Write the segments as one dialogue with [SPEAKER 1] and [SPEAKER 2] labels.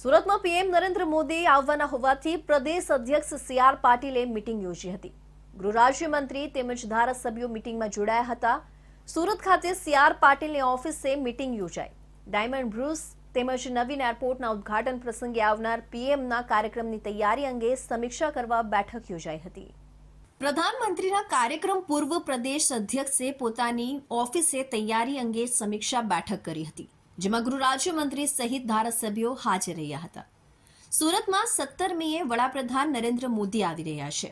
[SPEAKER 1] સુરતમાં પીએમ નરેન્દ્ર મોદી આવવાના હોવાથી પ્રદેશ અધ્યક્ષ સી.આર. પાટીલે મીટિંગ યોજી હતી. ગૃહ રાજ્યમંત્રી તેમજ ધારાસભ્યો મીટિંગમાં જોડાયા હતા. સુરત ખાતે સી.આર. પાટીલની ઓફિસે મીટિંગ યોજાઈ. ડાયમંડ બ્રુસ તેમજ નવીન એરપોર્ટના ઉદ્ઘાટન પ્રસંગે આવનાર પીએમના કાર્યક્રમની તૈયારી અંગે સમીક્ષા કરવા બેઠક યોજાઈ હતી. પ્રધાનમંત્રીના કાર્યક્રમ પૂર્વ પ્રદેશ અધ્યક્ષે પોતાની ઓફિસે તૈયારી અંગે સમીક્ષા બેઠક કરી હતી, જેમાં ગૃહ રાજ્યમંત્રી સહિત ધારાસભ્યો હાજર રહ્યા હતા. સુરતમાં 17 મીએ વડાપ્રધાન નરેન્દ્ર મોદી આવી રહ્યા છે.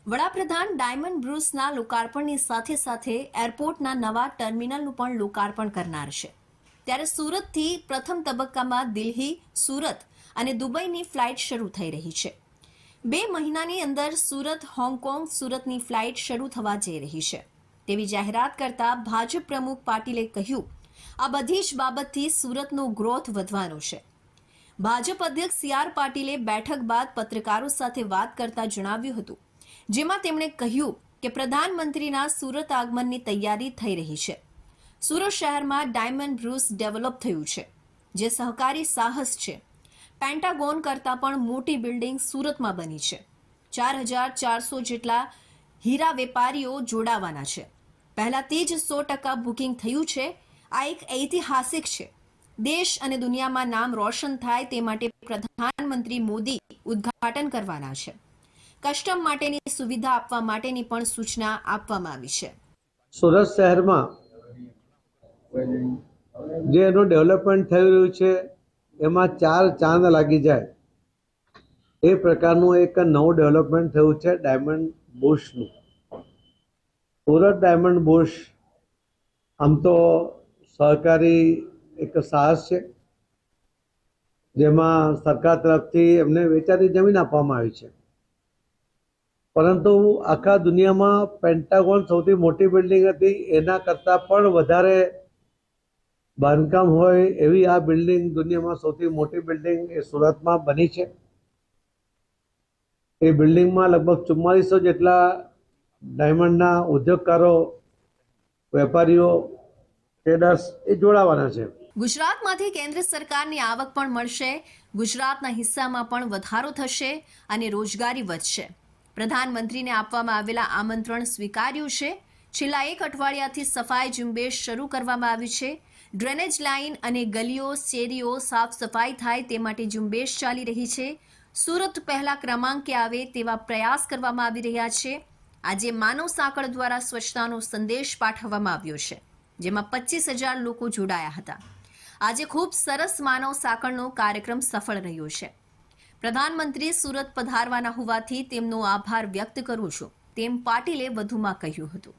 [SPEAKER 1] વડાપ્રધાન ડાયમંડ બ્રુસના લોકાર્પણની સાથે સાથે એરપોર્ટના નવા ટર્મિનલનું પણ લોકાર્પણ કરનાર છે. ત્યારે સુરતથી પ્રથમ તબક્કામાં દિલ્હી, સુરત અને દુબઈની ફ્લાઇટ શરૂ થઈ રહી છે. 2 મહિનાની અંદર સુરત, હોંગકોંગ, સુરતની ફ્લાઇટ શરૂ થવા જઈ રહી છે તેવી જાહેરાત કરતા ભાજપ પ્રમુખ પાટીલે કહ્યું, આ બધી જ બાબતથી સુરતનો ગ્રોથ વધવાનો છે. ભાજપ અધ્યક્ષ સી.આર. પાટીલે બેઠક બાદ પત્રકારો સાથે વાત કરતા જણાવ્યું હતું, જેમાં તેમણે કહ્યું કે પ્રધાનમંત્રીના સુરત આગમનની તૈયારી થઈ રહી છે. સુરત શહેરમાં ડાયમંડ બ્રુસ ડેવલપ થયું છે, જે સહકારી સાહસ છે. પેન્ટાગોન કરતાં પણ મોટી બિલ્ડિંગ સુરતમાં બની છે. 4400 જેટલા હીરા વેપારીઓ જોડાવાના છે. પહેલાથી જ 100% બુકિંગ થયું છે. આ એક ઐતિહાસિક છે. દેશ અને દુનિયામાં નામ રોશન થાય તે માટે પ્રધાનમંત્રી મોદી ઉદ્ઘાટન કરવાના છે. કસ્ટમ માટેની સુવિધા આપવા માટેની પણ સૂચના આપવામાં આવી છે.
[SPEAKER 2] સુરત શહેરમાં જે એનું ડેવલપમેન્ટ થઈ રહ્યું છે એમાં 4 ચાંદ લાગી જાય એ પ્રકારનું એક નવું ડેવલપમેન્ટ થયું છે ડાયમંડ બુશનું. સુરત ડાયમંડ બુશ આમ તો સહકારી એક સાહસ છે, જેમાં સરકાર તરફથી એમને વેચાતી જમીન આપવામાં આવી છે. પરંતુ આખા દુનિયામાં પેન્ટાગોન સૌથી મોટી બિલ્ડિંગ હતી, એના કરતાં પણ વધારે બાંધકામ હોય એવી આ બિલ્ડિંગ દુનિયામાં સૌથી મોટી બિલ્ડિંગ એ સુરતમાં બની છે. એ બિલ્ડિંગમાં લગભગ 4400 જેટલા ડાયમંડના ઉદ્યોગકારો, વેપારીઓ, ટ્રેડર્સ એ જોડાવાના છે.
[SPEAKER 1] ગુજરાતમાંથી કેન્દ્ર સરકારની આવક પણ મળશે. ગુજરાતના હિસ્સામાં પણ વધારો થશે અને રોજગારી વધશે. પ્રધાનમંત્રીને આપવામાં આવેલા આમંત્રણ સ્વીકાર્યું છે. છેલ્લા 1 અઠવાડિયાથી સફાઈ ઝુંબેશ શરૂ કરવામાં આવી છે. ડ્રેનેજ લાઇન અને ગલીઓ, શેરીઓ સાફ સફાઈ થાય તે માટે ઝુંબેશ ચાલી રહી છે. સુરત પહેલા ક્રમાંકે આવે તેવા પ્રયાસ કરવામાં આવી રહ્યા છે. આજે માનવ સાંકળ દ્વારા સ્વચ્છતાનો સંદેશ પાઠવવામાં આવ્યો છે, જેમાં 25,000 લોકો જોડાયા હતા. આજે ખૂબ સરસ માનવ સાંકળનો કાર્યક્રમ સફળ રહ્યો છે. પ્રધાનમંત્રી સુરત પધારવાના હોવાથી તેમનો આભાર વ્યક્ત કરું છું, તેમ પાટીલે વધુમાં કહ્યું હતું.